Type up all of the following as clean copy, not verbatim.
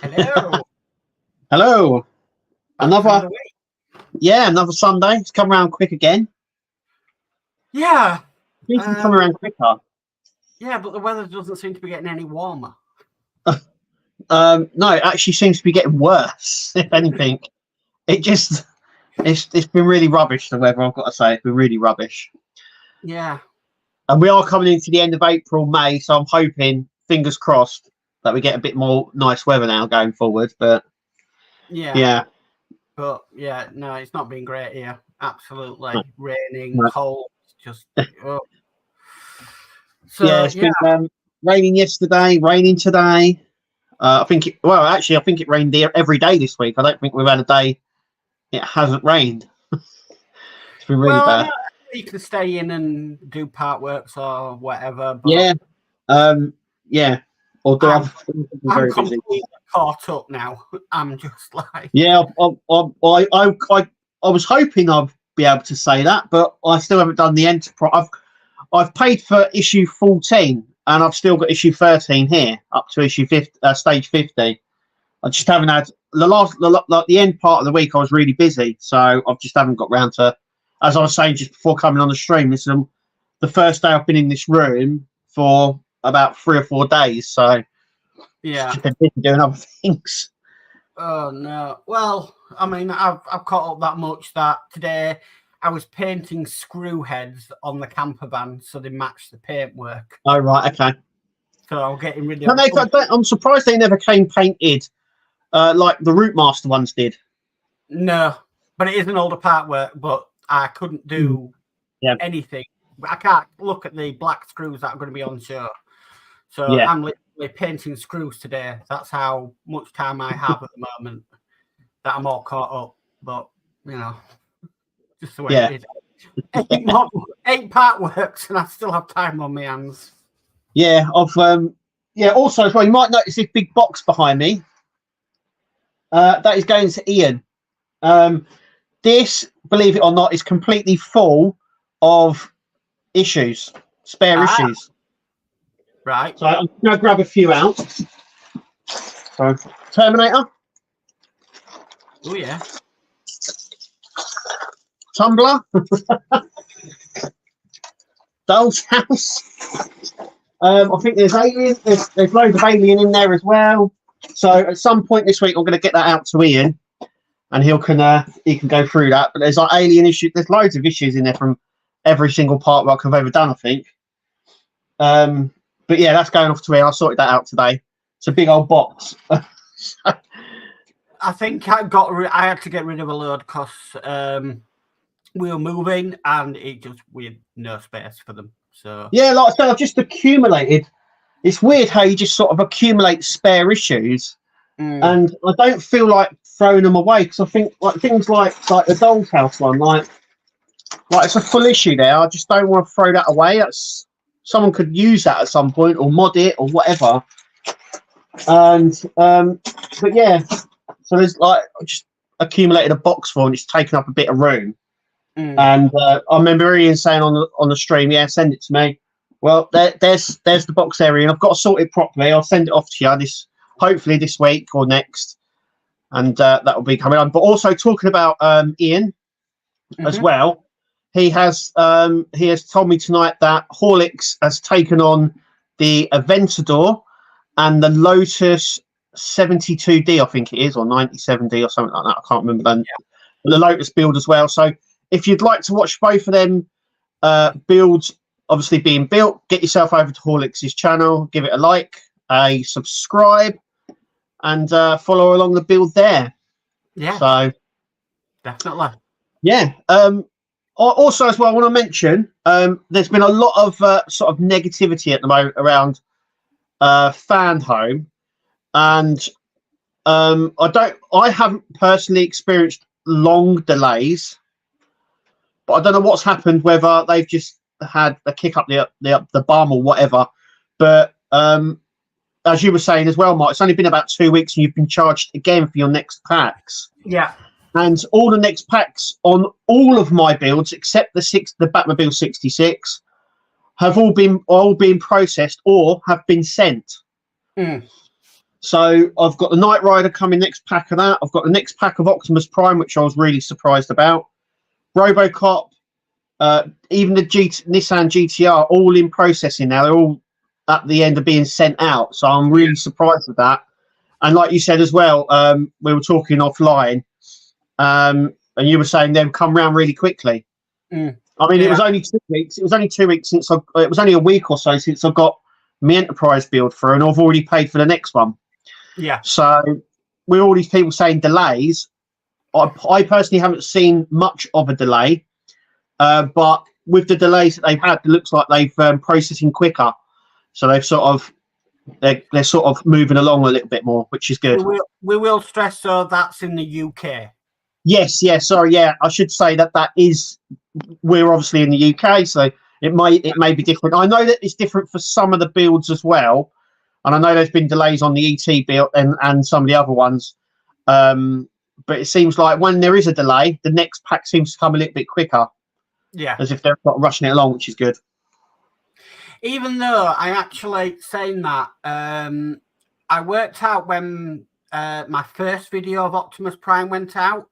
Hello. Hello. Another Another Sunday. It's come around quick again. Yeah. It seems to come around quicker. Yeah, but the weather doesn't seem to be getting any warmer. No, it actually seems to be getting worse, if anything. It's been really rubbish, the weather, I've got to say. It's been really rubbish. Yeah. And we are coming into the end of April, May, so I'm hoping, fingers crossed, that we get a bit more nice weather now going forward. But yeah. But yeah, no, it's not been great here. Absolutely. No. Raining, No. cold, just oh. So yeah, it's been raining yesterday, raining today. I think it rained every day this week. I don't think we've had a day it hasn't rained. It's been really bad. You can stay in and do Partworks or whatever. But yeah. Or do I'm completely caught up now. I'm just like I was hoping I'd be able to say that, but I still haven't done the enterprise. I've paid for issue 14, and I've still got issue 13 here up to issue 50, stage 50. I just haven't had the end part of the week. I was really busy, so I just haven't got round to. As I was saying just before coming on the stream, this is the first day I've been in this room for about 3 or 4 days. So yeah, just been busy doing other things. Oh no! Well, I mean, I've caught up that much that today I was painting screw heads on the camper van so they match the paintwork. Oh right, okay. So I'm getting rid of. I'm surprised they never came painted like the Rootmaster ones did. No, but it is an older Partwork, but I couldn't do anything. I can't look at the black screws that are going to be on show. So I'm literally painting screws today. That's how much time I have at the moment that I'm all caught up. But, you know, just the way it is. 8 Partworks and I still have time on my hands. Yeah, also as well, you might notice this big box behind me. That is going to Ian. This, believe it or not, is completely full of issues, spare issues. Right. So I'm going to grab a few out. So, Terminator. Oh, yeah. Tumblr. Doll's House. I think there's Alien. There's loads of Alien in there as well. So at some point this week, I'm going to get that out to Ian, and he can go through that. But there's like Alien issues. There's loads of issues in there from every single Partwork I've ever done, I think. But yeah, that's going off to Ian. I sorted that out today. It's a big old box. I think I had to get rid of a load because we were moving and we had no space for them. So yeah, like I said, I've just accumulated. It's weird how you just sort of accumulate spare issues, and I don't feel like throwing them away because I think like things like the Doll's House one, like it's a full issue there. I just don't want to throw that away. Someone could use that at some point or mod it or whatever. And but yeah, so there's I just accumulated a box full and it's taken up a bit of room. And I remember Ian saying on the stream, send it to me. Well, there's the box area, and I've got to sort it properly. I'll send it off to you hopefully this week or next, and that will be coming on. But also talking about Ian as well. He has told me tonight that Horlicks has taken on the Aventador and the Lotus 72D, I think it is, or 97D or something like that. I can't remember then. The Lotus build as well. So if you'd like to watch both of them builds obviously being built, get yourself over to Horlicks' channel, give it a like, a subscribe, and follow along the build there. Yeah. So definitely. Yeah. Also, as well, I want to mention there's been a lot of sort of negativity at the moment around Fan Home, and I haven't personally experienced long delays, but I don't know what's happened. Whether they've just had a kick up the bum or whatever. But as you were saying as well, Mark, it's only been about 2 weeks, and you've been charged again for your next packs. Yeah. And all the next packs on all of my builds, except the Batmobile 66, have all been processed or have been sent. So I've got the Knight Rider coming next pack of that. I've got the next pack of Optimus Prime, which I was really surprised about. RoboCop, even the Nissan GTR, all in processing now. They're all at the end of being sent out. So I'm really surprised with that. And like you said as well, we were talking offline, and you were saying they've come round really quickly. I mean, it was only 2 weeks. It was only 2 weeks since it was only a week or so since I got my Enterprise build through, and I've already paid for the next one. Yeah. So with all these people saying delays, I personally haven't seen much of a delay, but with the delays that they've had, it looks like they've processing quicker. So they've they're sort of moving along a little bit more, which is good. We will stress so that's in the UK. Yes, sorry, yeah. I should say that we're obviously in the UK, so it may be different. I know that it's different for some of the builds as well, and I know there's been delays on the ET build and some of the other ones. But it seems like when there is a delay, the next pack seems to come a little bit quicker. Yeah, as if they're not rushing it along, which is good. Even though I actually saying that, I worked out when my first video of Optimus Prime went out,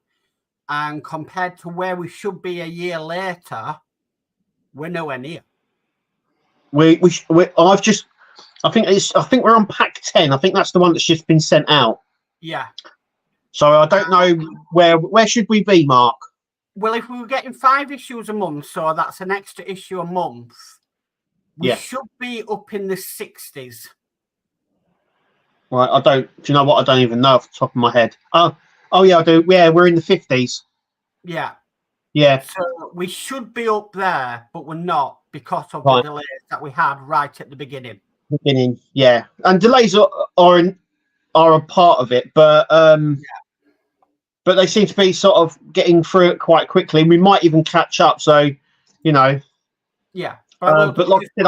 and compared to where we should be a year later, we're nowhere near. I think we're on pack 10. I think that's the one that's just been sent out. Yeah. So I don't know where should we be, Mark? Well, if we were getting 5 issues a month, so that's an extra issue a month, we should be up in the 60s. Right, do you know what? I don't even know off the top of my head. Oh yeah, I do. Yeah, we're in the 50s. Yeah. Yeah. So we should be up there, but we're not because of the delays that we had right at the beginning. Yeah. And delays are a part of it, but but they seem to be sort of getting through it quite quickly. We might even catch up. So, you know. Yeah. But like I said,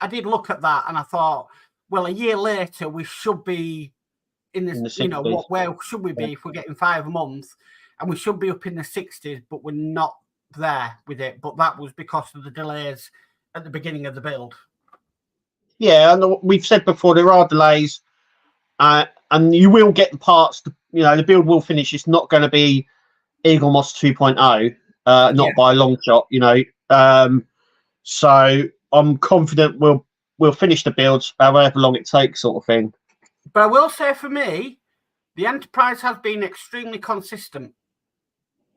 I did look at that and I thought, well, a year later we should be in this. You know, where should we be if we're getting 5 a month, and we should be up in the 60s, but we're not there with it. But that was because of the delays at the beginning of the build. Yeah, and we've said before there are delays, and you will get the parts. You know, the build will finish. It's not going to be Eagle Moss 2.0, not by a long shot. You know, so I'm confident we'll finish the builds however long it takes, sort of thing. But I will say, for me, the Enterprise has been extremely consistent.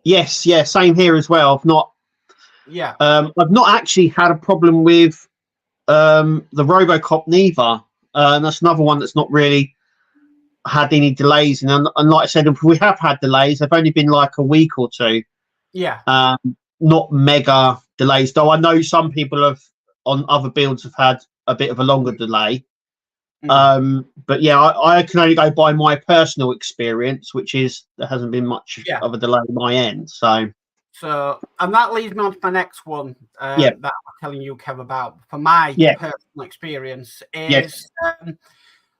Yes, same here as well. I've not actually had a problem with the RoboCop neither. And that's another one that's not really had any delays. And like I said, if we have had delays, they've only been like a week or two. Yeah. Not mega delays, though I know some people on other builds have had a bit of a longer delay. But yeah, I can only go by my personal experience, which is there hasn't been much of a delay on my end. So, and that leads me on to my next one that I'm telling you, Kev, about for my personal experience is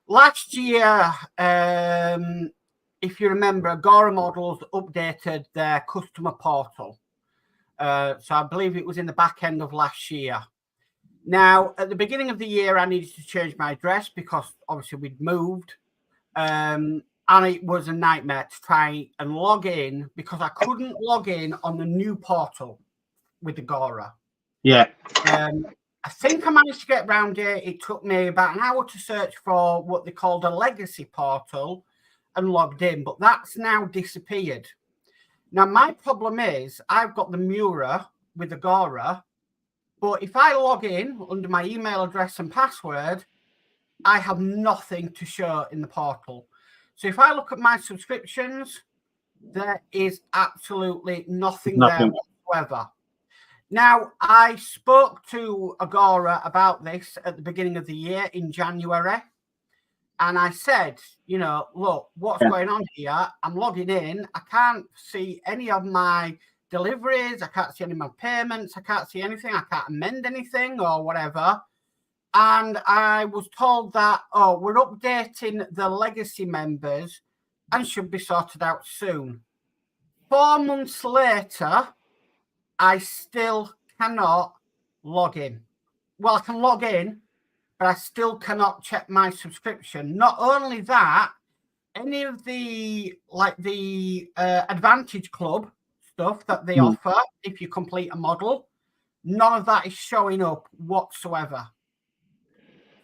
last year, if you remember, Agora Models updated their customer portal. So I believe it was in the back end of last year. Now, at the beginning of the year, I needed to change my address because obviously we'd moved. And it was a nightmare to try and log in because I couldn't log in on the new portal with Agora. Yeah. I think I managed to get around it. It took me about an hour to search for what they called a legacy portal and logged in, but that's now disappeared. Now, my problem is I've got the Mura with Agora, but if I log in under my email address and password, I have nothing to show in the portal. So if I look at my subscriptions, there is absolutely nothing there whatsoever. Now, I spoke to Agora about this at the beginning of the year in January. And I said, you know, look, what's going on here? I'm logging in. I can't see any of my deliveries. I can't see any of my payments. I can't see anything. I can't amend anything or whatever. And I was told that, we're updating the legacy members and should be sorted out soon. 4 months later, I still cannot log in. Well, I can log in, but I still cannot check my subscription. Not only that, any of the Advantage Club stuff that they offer, if you complete a model, none of that is showing up whatsoever.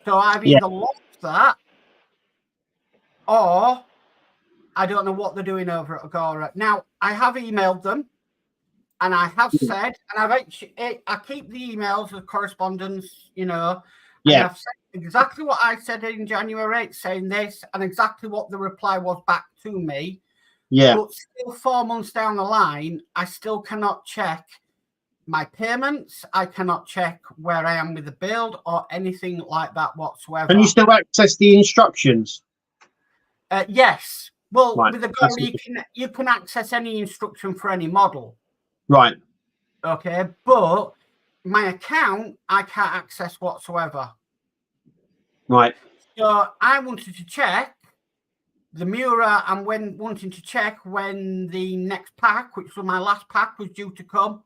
So I've either lost that, or I don't know what they're doing over at Agora. Now, I have emailed them, and I have said, and I keep the emails of correspondence, and I've said exactly what I said in January, saying this, and exactly what the reply was back to me. Yeah. But still 4 months down the line, I still cannot check my payments. I cannot check where I am with the build or anything like that whatsoever. Can you still access the instructions? Yes. Well, with the Agora, you can access any instruction for any model. Right. Okay, but my account I can't access whatsoever. Right. So I wanted to check the Mura, and wanting to check when the next pack, which was my last pack, was due to come.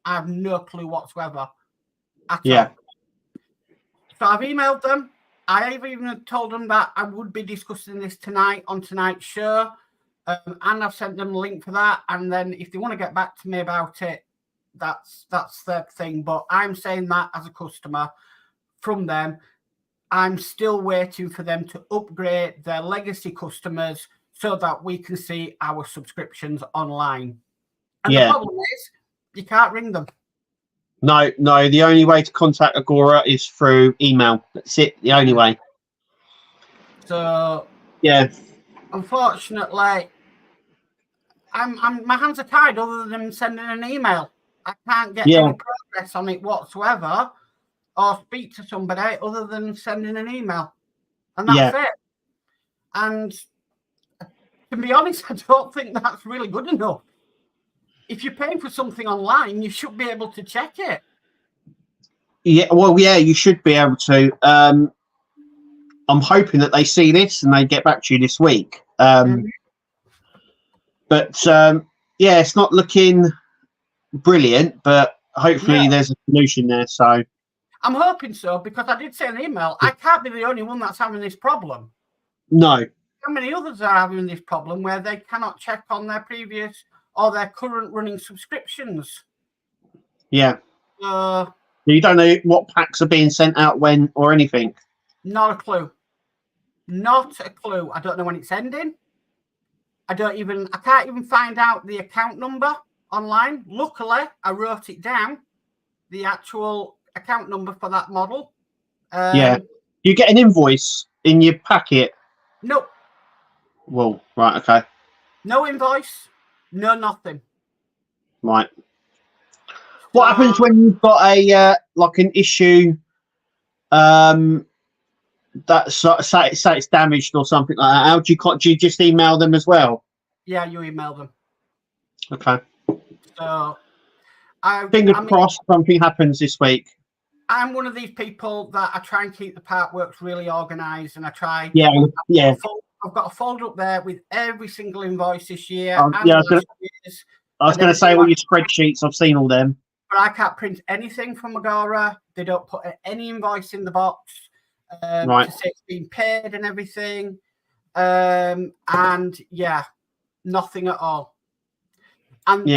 I have no clue whatsoever at all. So I've emailed them. I've even told them that I would be discussing this tonight on tonight's show. And I've sent them a link for that. And then if they want to get back to me about it, that's their thing. But I'm saying that as a customer from them, I'm still waiting for them to upgrade their legacy customers so that we can see our subscriptions online. And the problem is, you can't ring them. No. The only way to contact Agora is through email. That's it. The only way. So yeah, unfortunately, my hands are tied. Other than sending an email, I can't get any progress on it whatsoever, or speak to somebody other than sending an email, and that's it. And to be honest, I don't think that's really good enough. If you're paying for something online, you should be able to check it. Yeah, well, you should be able to. I'm hoping that they see this and they get back to you this week. But it's not looking brilliant, but hopefully there's a solution there. So I'm hoping so, because I did say in the email, I can't be the only one that's having this problem. No. How many others are having this problem where they cannot check on their previous or their current running subscriptions? Yeah. You don't know what packs are being sent out when or anything? Not a clue. Not a clue. I don't know when it's ending. I can't even find out the account number online. Luckily, I wrote it down, the actual account number for that model. You get an invoice in your packet? Nope. Well, right, okay. No invoice, no nothing. Right. What happens when you've got a an issue that say it's damaged or something like that? How do you just email them as well? Yeah, you email them. Okay. So fingers crossed something happens this week. I'm one of these people that I try and keep the Partworks really organised, and I try. I've got a folder up there with every single invoice this year. I was going to say all your spreadsheets. I've seen all them. But I can't print anything from Agora. They don't put any invoice in the box to say it's been paid and everything. Nothing at all. And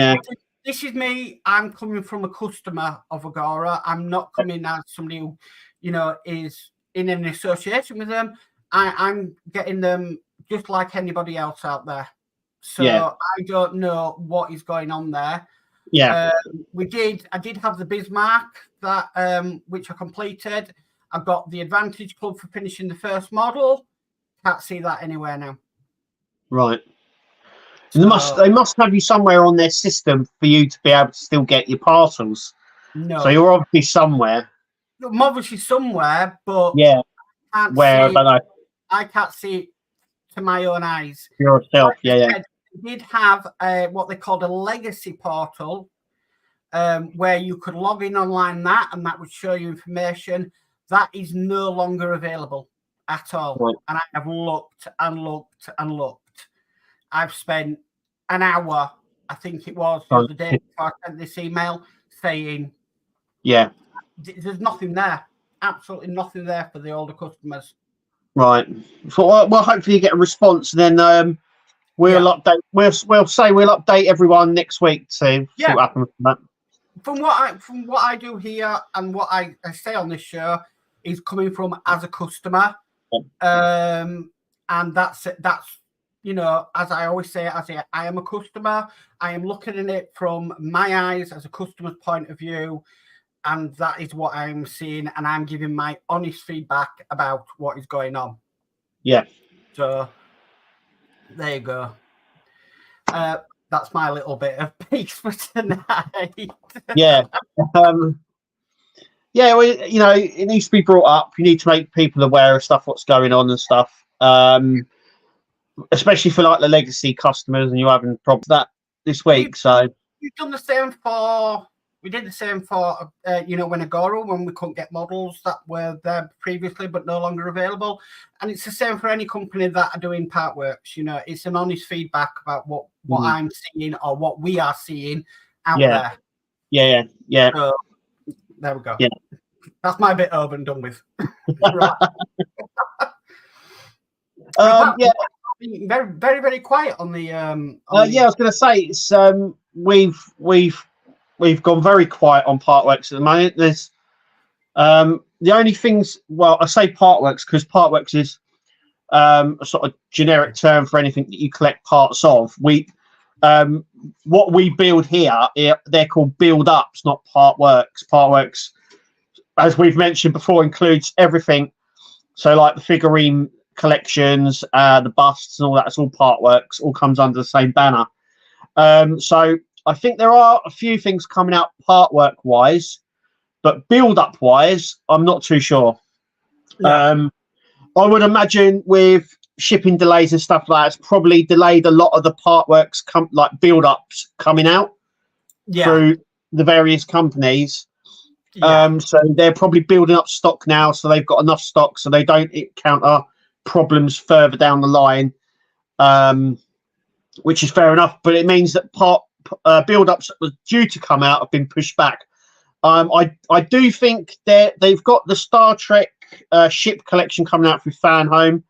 this is me. I'm coming from a customer of Agora. I'm not coming as somebody who, is in an association with them. I'm getting them just like anybody else out there. So I don't know what is going on there. Yeah. I did have the Bismarck that which I completed. I've got the Advantage Club for finishing the first model. Can't see that anywhere now. Right. So, they must have you somewhere on their system for you to be able to still get your parcels. No. So you're obviously somewhere. I'm obviously somewhere, but I can't see it to my own eyes. Yourself, I did have what they called a legacy portal, where you could log in online and that would show you information. That is no longer available at all. Right. And I have looked and looked and looked. I've spent an hour, I think it was, the day before I sent this email, saying, there's nothing there. absolutely nothing there for the older customers. Right. Well, hopefully you get a response. Then we'll update. We'll update everyone next week to see what happens with that. From what I do here and what I say on this show is coming from as a customer, and that's you know, as I always say, I am a customer. I am looking at it from my eyes as a customer's point of view, and that is what I'm seeing, and I'm giving my honest feedback about what is going on. Yeah. So there you go. That's my little bit of peace for tonight. Yeah. Yeah, well, you know, it needs to be brought up. You need to make people aware of stuff, what's going on and stuff. Especially for like the legacy customers, and you're having problems with that this week. We've done the same for. We did the same for, you know, when Agora, when we couldn't get models that were there previously but no longer available. And it's the same for any company that are doing Partworks. You know, it's an honest feedback about what I'm seeing or what we are seeing out there. Yeah. So, there we go. Yeah. That's my bit over and done with. Yeah. Very, very, very quiet on the. I was going to say it's we've gone very quiet on Partworks at the moment. There's the only things. Well, I say Partworks because Partworks is a sort of generic term for anything that you collect parts of. What we build here, they're called build-ups, not Partworks. Partworks, as we've mentioned before, includes everything. So, like the figurine collections, the busts, and all that. It's all Partworks. All comes under the same banner. So, I think there are a few things coming out Partwork-wise, but build-up-wise, I'm not too sure. Yeah. I would imagine with shipping delays and stuff like that, it's probably delayed a lot of the Partworks like build-ups coming out through the various companies. So they're probably building up stock now, so they've got enough stock so they don't encounter problems further down the line, which is fair enough. But it means that build-ups that were due to come out have been pushed back. I do think they've got the Star Trek ship collection coming out through Fan Home,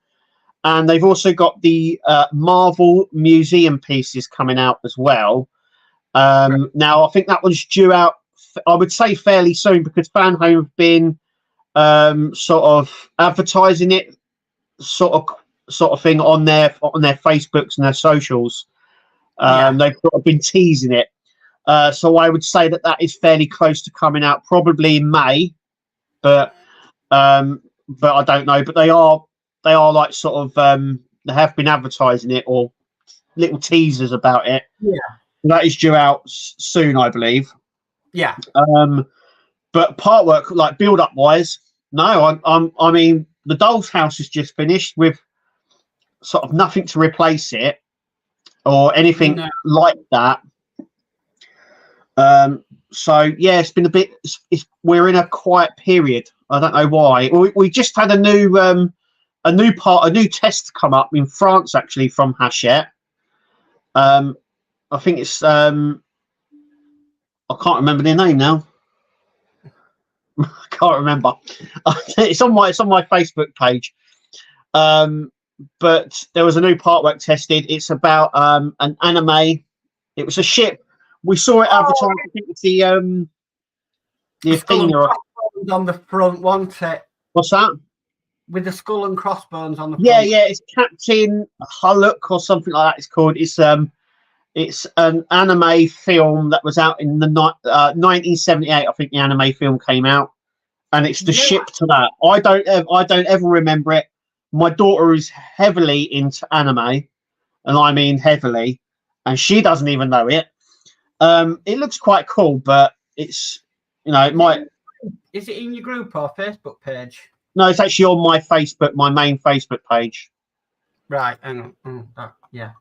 and they've also got the Marvel museum pieces coming out as well. Now, I think that one's due out, I would say, fairly soon, because Fan Home have been sort of advertising it, sort of thing on their Facebooks and their socials. They've sort of been teasing it. So I would say that is fairly close to coming out, probably in May, but I don't know. But they are like sort of they have been advertising it, or little teasers about it. Yeah, that is due out soon, I believe. Yeah. But Partwork, like build-up wise, no. I mean, the Doll's House is just finished with sort of nothing to replace it or anything like that. So yeah, it's been a bit. We're in a quiet period. I don't know why. We just had a new test come up in France, actually, from Hachette. I think it's I can't remember their name now. I can't remember. It's on my Facebook page. But there was a new Partwork tested. It's about an anime. It was a ship. We saw it advertised. I think it's the Athena on the front, wasn't it? What's that? With the skull and crossbones on the front. Yeah, it's Captain Hulk or something like that. It's called. It's an anime film that was out in the 1978. I think the anime film came out, and it's the ship to that. I don't ever remember it. My daughter is heavily into anime, and I mean heavily, and she doesn't even know it. It looks quite cool, but it's, it might. Is it in your group or Facebook page? No, it's actually on my Facebook, my main Facebook page. Right, hang on. Yeah.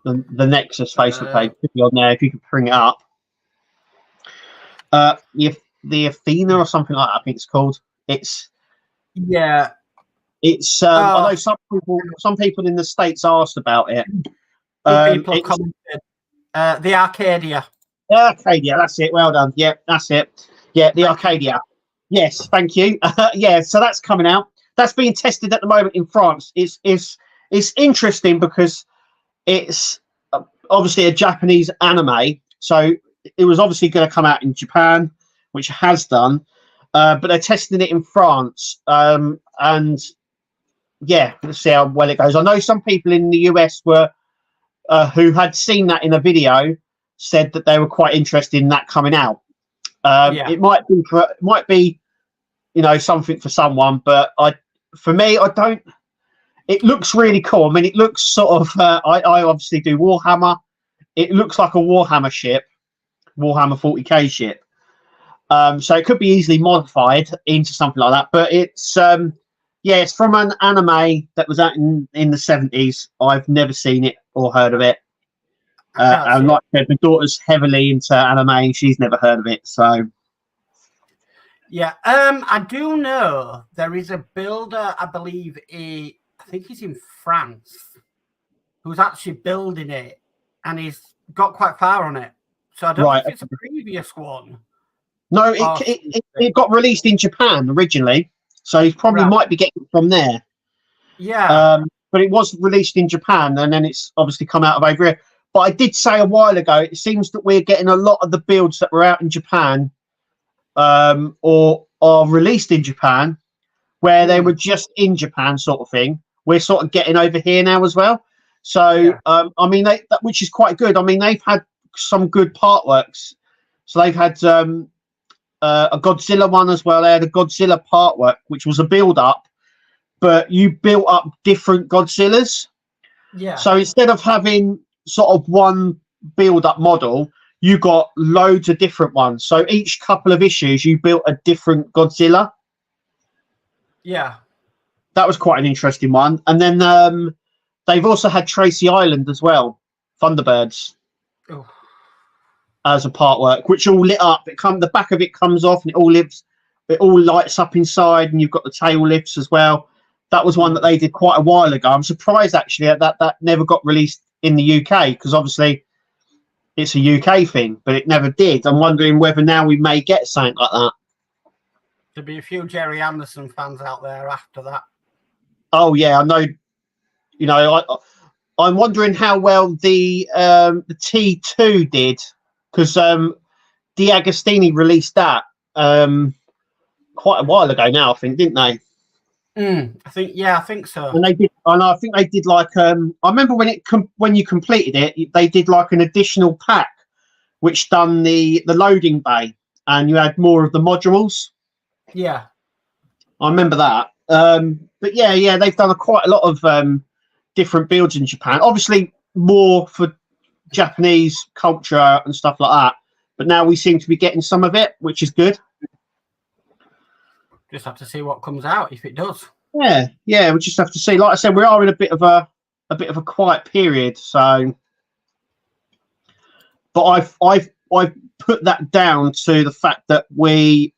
The Nexus Facebook page could be on there if you could bring it up. The Athena or something like that, I think it's called. It's I know some people in the States asked about it. The Arcadia. Arcadia, that's it. Well done. Yeah, that's it. Yeah, the Arcadia. Yes, thank you. Yeah, so that's coming out. That's being tested at the moment in France. It's interesting because it's obviously a Japanese anime, so it was obviously going to come out in Japan, which it has done, but they're testing it in France, and yeah, let's see how well it goes. I know some people in the US were who had seen that in a video said that they were quite interested in that coming out. It might be something for someone, but for me, I don't. It looks really cool. I mean, it looks sort of. I obviously do Warhammer. It looks like a Warhammer ship, Warhammer 40k ship. So it could be easily modified into something like that. But it's it's from an anime that was out in the 70s. I've never seen it or heard of it. And like I said, my daughter's heavily into anime and she's never heard of it. So yeah, I do know there is a builder, I believe, I think he's in France, who's actually building it, and he's got quite far on it. So I don't know if it's a previous one. No, it got released in Japan originally, so he probably might be getting it from there. Yeah. But it was released in Japan, and then it's obviously come out of over here. But I did say a while ago, it seems that we're getting a lot of the builds that were out in Japan or are released in Japan, where they were just in Japan sort of thing. We're sort of getting over here now as well. So, I mean, which is quite good. I mean, they've had some good Partworks. So they've had a Godzilla one as well. They had a Godzilla Partwork, which was a build-up, but you built up different Godzillas. Yeah. So instead of having sort of one build-up model, you got loads of different ones. So each couple of issues, you built a different Godzilla. Yeah. That was quite an interesting one. And then they've also had Tracy Island as well, Thunderbirds, as a Partwork, which all lit up. The back of it comes off and it all lights up inside, and you've got the tail lifts as well. That was one that they did quite a while ago. I'm surprised actually that never got released in the UK, because obviously it's a UK thing, but it never did. I'm wondering whether now we may get something like that. There'll be a few Jerry Anderson fans out there after that. Oh yeah, I know. You know, I'm wondering how well the T2 did, because D'Agostini released that quite a while ago now, I think, didn't they? I think so. And they did, and I think they did like I remember when you completed it, they did like an additional pack, which done the loading bay, and you had more of the modules. Yeah, I remember that. But yeah, they've done quite a lot of different builds in Japan. Obviously, more for Japanese culture and stuff like that. But now we seem to be getting some of it, which is good. Just have to see what comes out if it does. Yeah, we just have to see. Like I said, we are in a bit of a quiet period. So, but I've put that down to the fact that the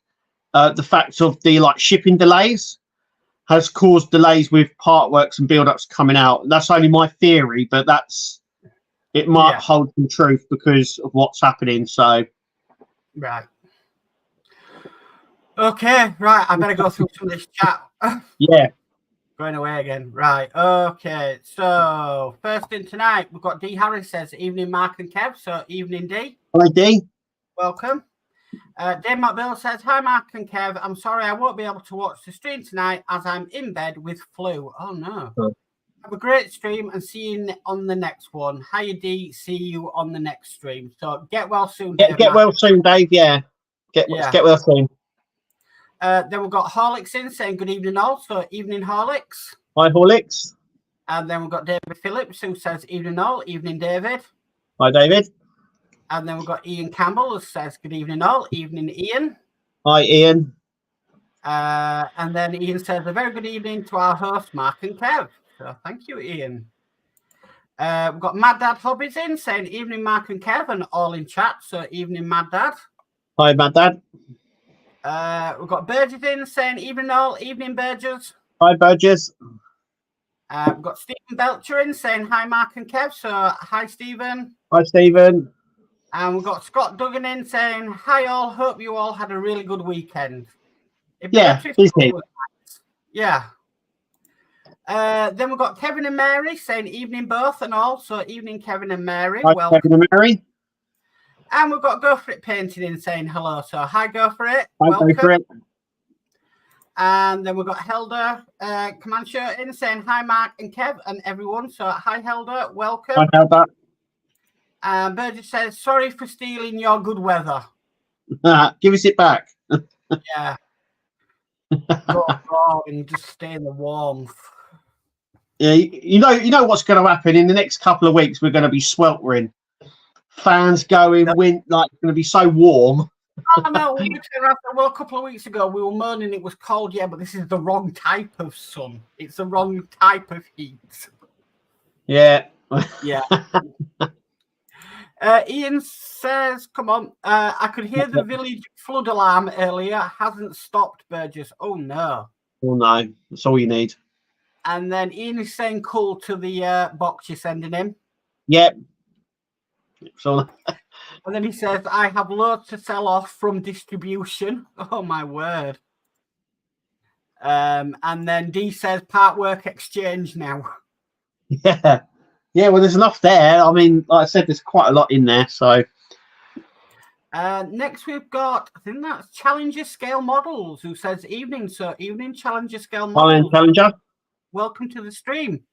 fact of the shipping delays has caused delays with Partworks and build-ups coming out. That's only my theory, but it might hold some truth because of what's happening. So, right. Okay, right. I better go through some of this chat. Yeah. Going away again. Right. Okay. So, first in tonight, we've got D. Harris says, evening, Mark and Kev. So, evening, D. Hi, D. Welcome. Dave McBill says, hi, Mark and Kev. I'm sorry I won't be able to watch the stream tonight as I'm in bed with flu. Oh, no. Have a great stream and see you on the next one. Hiya, D. See you on the next stream. So, get well soon, Dave. Get well soon, Dave. Yeah. Get well soon. Then we've got Horlicks in saying good evening all. So evening Horlicks. Hi Horlicks. And then we've got David Phillips who says evening all. Evening David. Hi David. And then we've got Ian Campbell who says good evening all. Evening Ian. Hi Ian. And then Ian says a very good evening to our host Mark and Kev. So thank you Ian. We've got Mad Dad Hobbies in saying evening Mark and Kev and all in chat. So evening Mad Dad. Hi Mad Dad. We've got Burgess in saying evening all, evening Burgess. Hi Burgess. We've got Stephen Belcher in saying hi Mark and Kev. So hi Stephen. Hi Stephen. And we've got Scott Duggan in saying hi all. Hope you all had a really good weekend. Yeah, busy. Yeah. Then we've got Kevin and Mary saying evening both and all. So evening, Kevin and Mary. Hi, welcome. Kevin and Mary. And we've got Go For It Painting in saying hello. So hi, Go For It. Hi, welcome. Go For It. And then we've got Helder Comanche in saying hi, Mark and Kev and everyone. So hi, Helder. Welcome. Hi, Helder. And Burgess says, sorry for stealing your good weather. Give us it back. Yeah. Go abroad and just stay in the warmth. Yeah, you know what's going to happen in the next couple of weeks. We're going to be sweltering. Fans going, wind, like it's going to be so warm. Oh no! Well, a couple of weeks ago we were moaning it was cold. Yeah, but this is the wrong type of sun. It's the wrong type of heat. Yeah. Yeah. Ian says, "Come on, I could hear the village flood alarm earlier. Hasn't stopped, Burgess. Oh no! Oh no! That's all you need." And then Ian is saying cool to the box you're sending him. Yep. So. And then he says, I have loads to sell off from distribution. Oh, my word. And then D says, Partwork exchange now. Yeah. Yeah, well, there's enough there. I mean, like I said, there's quite a lot in there. So. Next, we've got, I think that's Challenger Scale Models, who says evening. So, evening, Challenger Scale Models. Challenger. Welcome to the stream.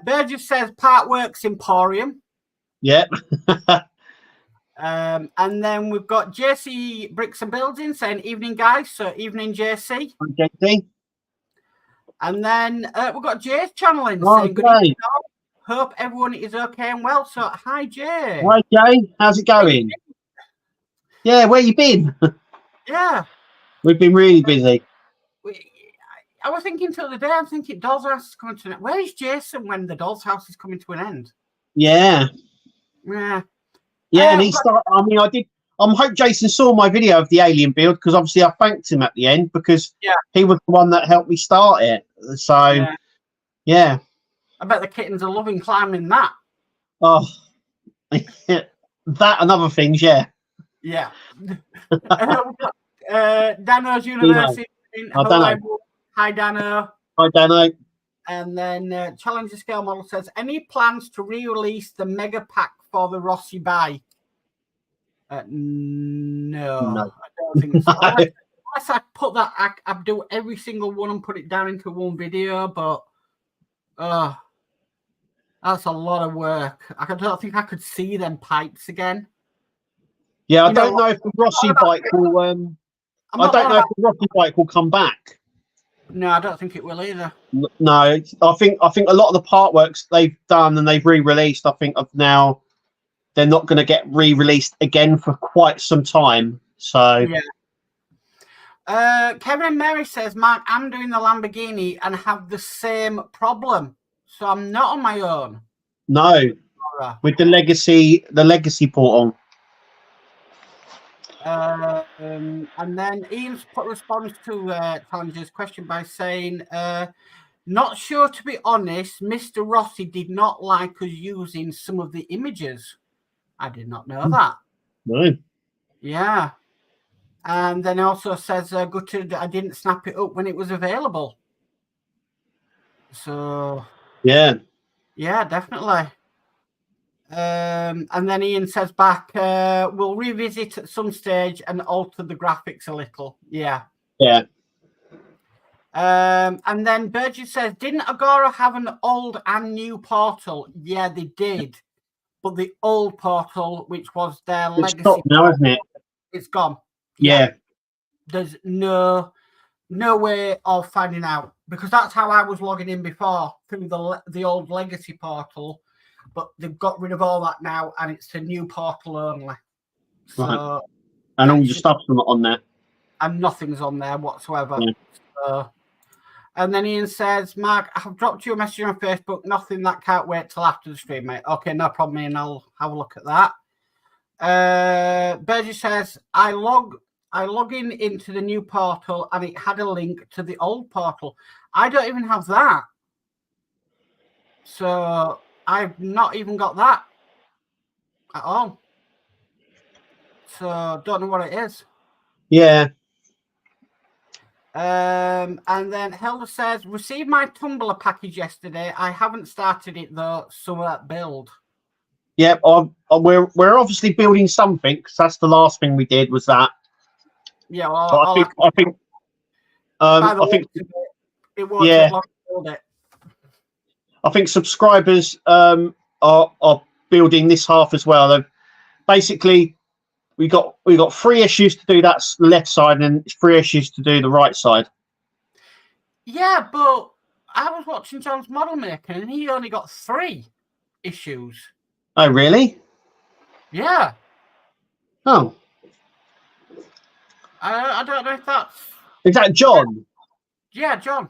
Burgess says, Partworks Emporium. Yep. And then we've got JC Bricks and Buildings saying evening, guys. So evening, JC. Hi, JC. And then we've got Jay's channeling saying good evening. Hope everyone is okay and well. So hi, Jay. Hi, Jay. How's it going? Yeah, where you been? Yeah. We've been really busy. I was thinking the other day, I'm thinking Doll's House is coming to an end. Where is Jason when the Doll's House is coming to an end? Yeah. Yeah. Yeah, and he started. I mean, I hope Jason saw my video of the alien build because obviously I thanked him at the end because he was the one that helped me start it. So, yeah. I bet the kittens are loving climbing that. Oh, that and other things, yeah. Yeah. Dano's University. Hi, Dano. Hi, Dano. And then Challenger Scale Model says, any plans to re-release the mega pack for the Rossi buy? No, I don't think so. Unless I put that, I do every single one and put it down into one video, but that's a lot of work. I don't think I could see them pipes again. Yeah, I don't know if the Rossi bike will. I don't know if the Rossi bike will come back. No, I don't think it will either. No, I think a lot of the Partworks they've done and they've re-released. I think of now they're not going to get re-released again for quite some time. So yeah. Kevin and Mary says, Mark, I'm doing the Lamborghini and have the same problem, so I'm not on my own. No, with the legacy portal. And then Ian's put response to Challenger's question by saying, not sure to be honest, Mr. Rossi did not like us using some of the images. I did not know that. No. Yeah. And then also says, gutted I didn't snap it up when it was available. So. Yeah. Yeah, definitely. And then Ian says back, we'll revisit at some stage and alter the graphics a little. Yeah. Yeah. And then Burgess says, didn't Agora have an old and new portal? Yeah, they did. But the old portal, which was their legacy stopped now, isn't it? It's gone. Yeah. There's no way of finding out because that's how I was logging in before through the old legacy portal. But they've got rid of all that now, and it's a new portal only. So, right. And all your stuff's not on there. And nothing's on there whatsoever. Yeah. So, and then Ian says, Mark, I've dropped you a message on Facebook. Nothing that can't wait till after the stream, mate. Okay, no problem, Ian. I'll have a look at that. Burgess says, I log in into the new portal, and it had a link to the old portal. I don't even have that. So I've not even got that at all. So don't know what it is. Yeah. And then Helder says, received my tumbler package yesterday. I haven't started it though. Summer build. Yeah, we're obviously building something because that's the last thing we did was that. Yeah, well, I think it won't take long to build it. I think subscribers are building this half as well. Basically, we got 3 issues to do that left side and 3 issues to do the right side. Yeah, but I was watching John's Model Maker and he only got 3 issues. Oh, really? Yeah. Oh. I don't know if that's... Is that John? Yeah, John.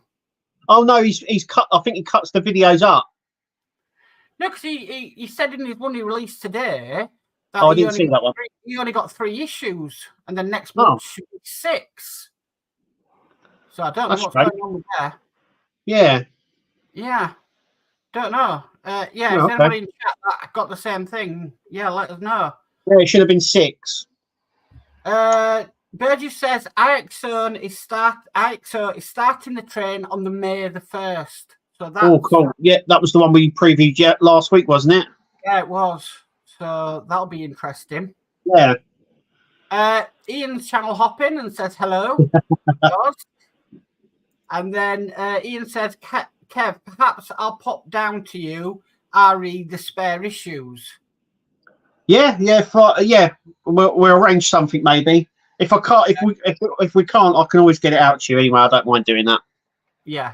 Oh, no, he's cut. I think he cuts the videos up. No, because he said in his one he released today that I didn't see that one. He only got 3 issues, and then next month should be 6. So I don't know what's going on with there. Yeah. Yeah. Don't know. If anybody in chat that got the same thing, let us know. Yeah, it should have been 6. Burgess says IXO is starting the train on the May the 1st. So that's cool. Yeah, that was the one we previewed last week, wasn't it? Yeah, it was. So that'll be interesting. Yeah. Ian's channel hopping and says hello. And then Ian says, Kev, perhaps I'll pop down to you, RE the spare issues. Yeah. We'll arrange something maybe. If I can't, if we can't, I can always get it out to you anyway. I don't mind doing that. Yeah.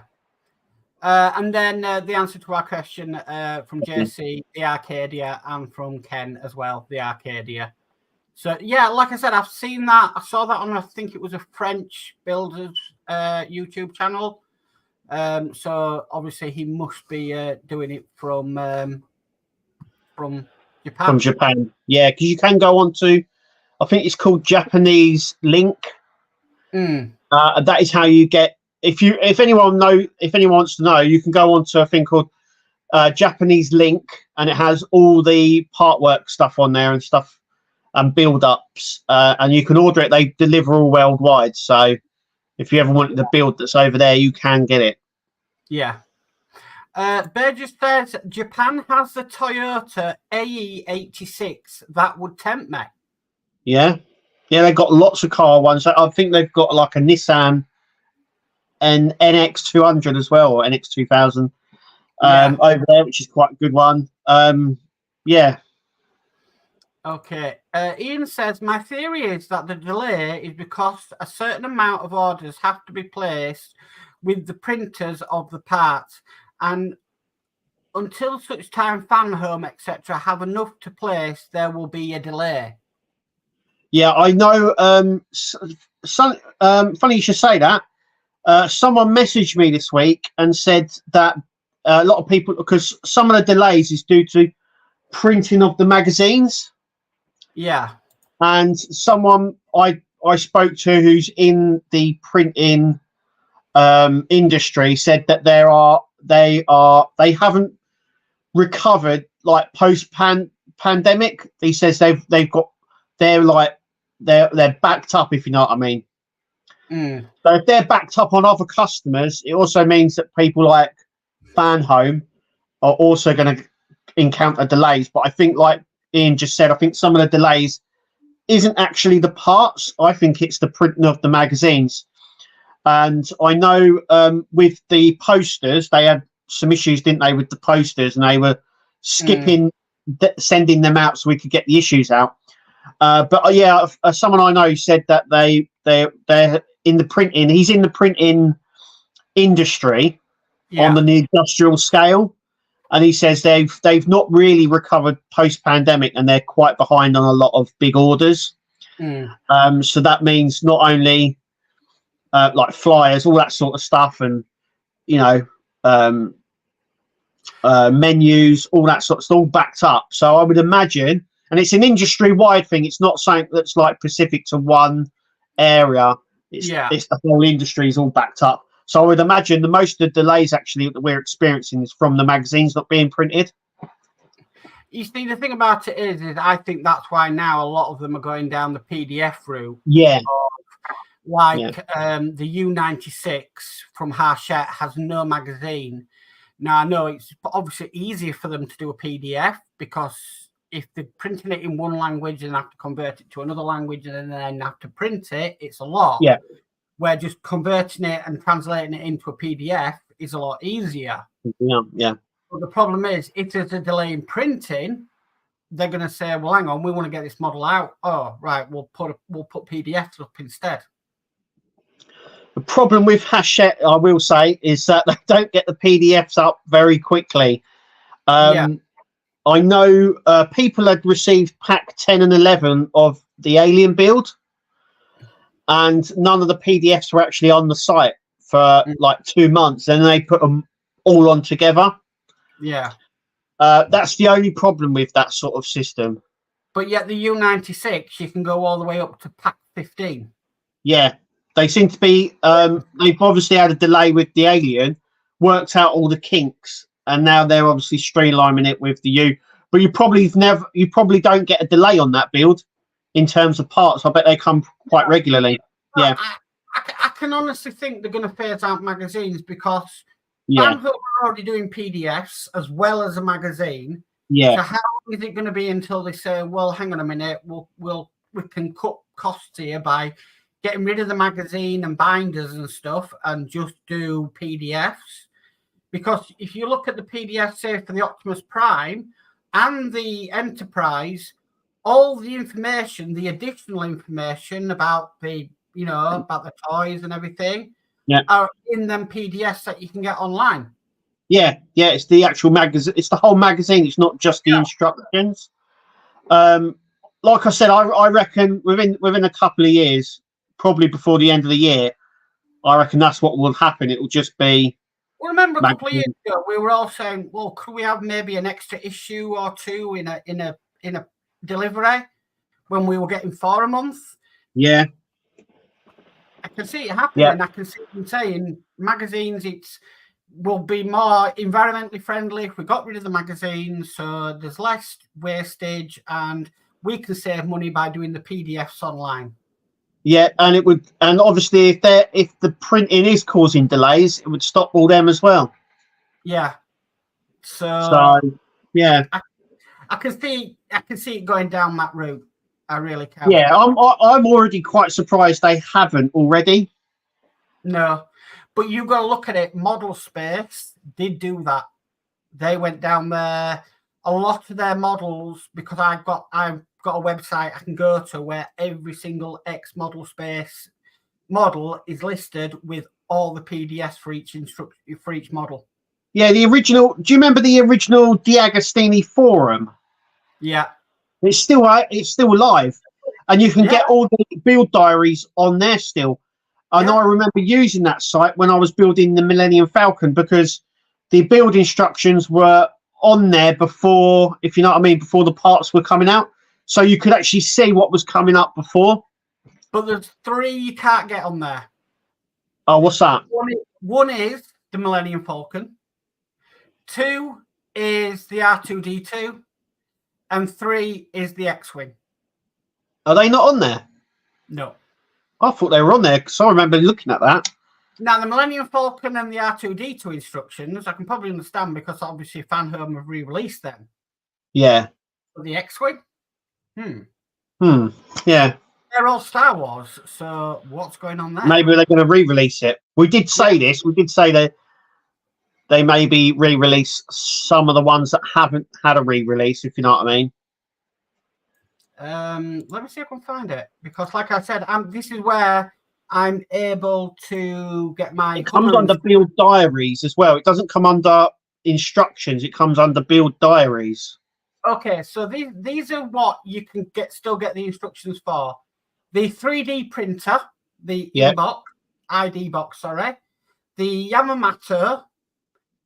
And then the answer to our question from JC, the Arcadia, and from Ken as well, the Arcadia. So, yeah, like I said, I've seen that. I saw that on, I think it was a French builder's YouTube channel. So, obviously, he must be doing it from Japan. From Japan, yeah, because you can go on to, I think it's called Japanese Link. That is how you get. If anyone wants to know, you can go on to a thing called Japanese Link, and it has all the Partwork stuff on there and stuff and build-ups, and you can order it. They deliver all worldwide. So if you ever wanted the build that's over there, you can get it. Yeah. Burgess says Japan has the Toyota AE86. That would tempt me. Yeah, they've got lots of car ones. I think they've got like a Nissan and NX200 as well, or NX2000 over there, which is quite a good one. Yeah. Okay. Ian says, my theory is that the delay is because a certain amount of orders have to be placed with the printers of the parts, and until such time fan home, etc., have enough to place, there will be a delay. Yeah, I know. Funny you should say that. Someone messaged me this week and said that a lot of people, because some of the delays is due to printing of the magazines. Yeah. And someone I spoke to who's in the printing industry said that they haven't recovered like post pandemic. He says they're backed up, if you know what I mean. So if they're backed up on other customers, it also means that people like Fan Home are also going to encounter delays. But I think, like Ian just said, I think some of the delays isn't actually the parts. I think it's the printing of the magazines. And I know with the posters, they had some issues, didn't they, with the posters, and they were skipping sending them out so we could get the issues out. But yeah, someone I know said that they're in the printing. He's in the printing industry on the industrial scale, and he says they've not really recovered post pandemic, and they're quite behind on a lot of big orders. So that means not only like flyers, all that sort of stuff, and menus, all that sort of stuff, all backed up. So I would imagine, and it's an industry wide thing. It's not something that's like specific to one area. It's the whole industry is all backed up. So I would imagine the most of the delays actually that we're experiencing is from the magazines not being printed. You see, the thing about it is I think that's why now a lot of them are going down the PDF route. Yeah. Like the U96 from Hachette has no magazine. Now, I know it's obviously easier for them to do a PDF because if they're printing it in one language and have to convert it to another language and then have to print it, it's a lot. Yeah. Where just converting it and translating it into a PDF is a lot easier. Yeah. But the problem is, if there's a delay in printing, they're going to say, well, hang on, we want to get this model out. Oh, right, we'll put PDFs up instead. The problem with Hachette, I will say, is that they don't get the PDFs up very quickly. I know people had received pack 10 and 11 of the Alien build, and none of the PDFs were actually on the site for like 2 months. Then they put them all on together. Yeah. That's the only problem with that sort of system. But yet the U96, you can go all the way up to pack 15. Yeah. They seem to be, they've obviously had a delay with the Alien, worked out all the kinks, and now they're obviously streamlining it with the U. But you probably don't get a delay on that build in terms of parts. I bet they come quite regularly. Yeah. I can honestly think they're going to phase out magazines because Fanhub are already doing PDFs as well as a magazine. Yeah. So how long is it going to be until they say, well, hang on a minute, we can cut costs here by getting rid of the magazine and binders and stuff and just do PDFs? Because if you look at the PDF, say, for the Optimus Prime and the Enterprise, all the information, the additional information about the, about the toys and everything are in them PDFs that you can get online. Yeah, it's the actual magazine. It's the whole magazine. It's not just the instructions. Like I said, I reckon within a couple of years, probably before the end of the year, I reckon that's what will happen. It will just be. Well, remember a couple of years ago, we were all saying, "Well, could we have maybe an extra issue or two in a delivery when we were getting 4 a month?" Yeah, I can see it happening. Yeah. I can see them saying magazines. Will be more environmentally friendly if we got rid of the magazines, so there's less wastage, and we can save money by doing the PDFs online. Yeah, and it would, and obviously if the printing is causing delays, it would stop all them as well. Yeah. So yeah, I can see it going down that route. I really can. Yeah, I'm already quite surprised they haven't already. No, but you've got to look at it. Model Space did do that. They went down there. A lot of their models, because I've got a website I can go to where every single X Model Space model is listed with all the PDFs for each model. Yeah, the original. Do you remember the original D'Agostini forum? Yeah, it's still alive, and you can get all the build diaries on there still. And I remember using that site when I was building the Millennium Falcon because the build instructions were on there before, if you know what I mean, before the parts were coming out. So you could actually see what was coming up before. But there's 3 you can't get on there. Oh, what's that? One is the Millennium Falcon. 2 is the R2-D2. And 3 is the X-Wing. Are they not on there? No. I thought they were on there because I remember looking at that. Now, the Millennium Falcon and the R2-D2 instructions, I can probably understand because obviously Fanhome have re-released them. Yeah. But the X-Wing? Yeah. They're all Star Wars, so what's going on there? Maybe they're going to re-release it. We did say this. We did say that they maybe re-release some of the ones that haven't had a re-release, if you know what I mean. Let me see if I can find it, because like I said, this is where I'm able to get my... It comes under build diaries as well. It doesn't come under instructions. It comes under build diaries. Okay, so these are what you can still get the instructions for. The 3D printer, the ID box, sorry, the Yamamoto,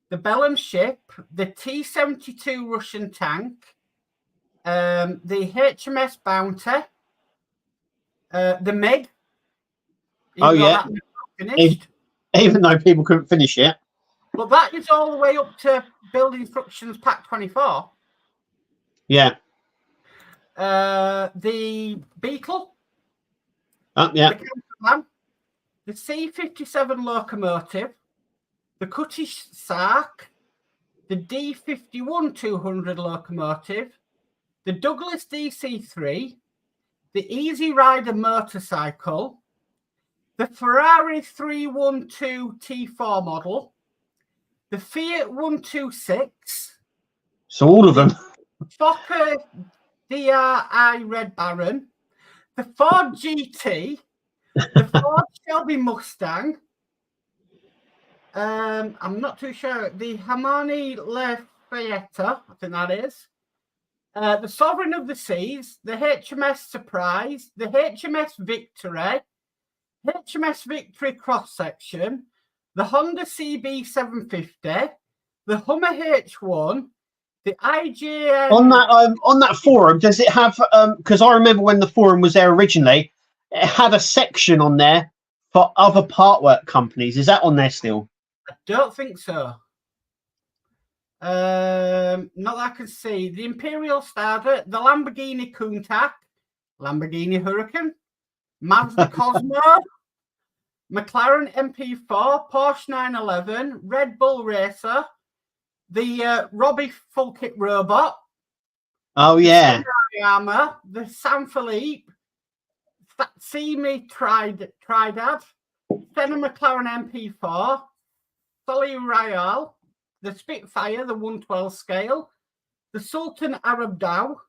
the Bellum ship, the T-72 Russian tank, the HMS Bounty, the MiG. Finished. Even though people couldn't finish it. But that is all the way up to build instructions pack 24. Yeah. The Beetle. Yeah. The Camperman, the C57 locomotive, the Cuttish Sark, the D51-200 locomotive, the Douglas DC3, the Easy Rider motorcycle, the Ferrari 312 T4 model, the Fiat 126. So all of them. Fokker DRI Red Baron, the Ford GT, the Ford Shelby Mustang. I'm not too sure. The Hamani Lafayette, I think that is. The Sovereign of the Seas, the HMS Surprise, the HMS Victory, HMS Victory Cross Section, the Honda CB750, the Hummer H1, the IGN. On that forum, does it have? Because I remember when the forum was there originally, it had a section on there for other partwork companies. Is that on there still? I don't think so. Not that I can see. The Imperial Starter, the Lamborghini Countach, Lamborghini Huracan, Mazda Cosmo, McLaren MP4, Porsche 911, Red Bull Racer, the Robbie Full Kit Robot. Oh yeah. The Armour, the San Philippe, Semi Tridad, Senna McLaren MP4, Solly Royale, the Spitfire, the 112 scale, the Sultan Arab Dow,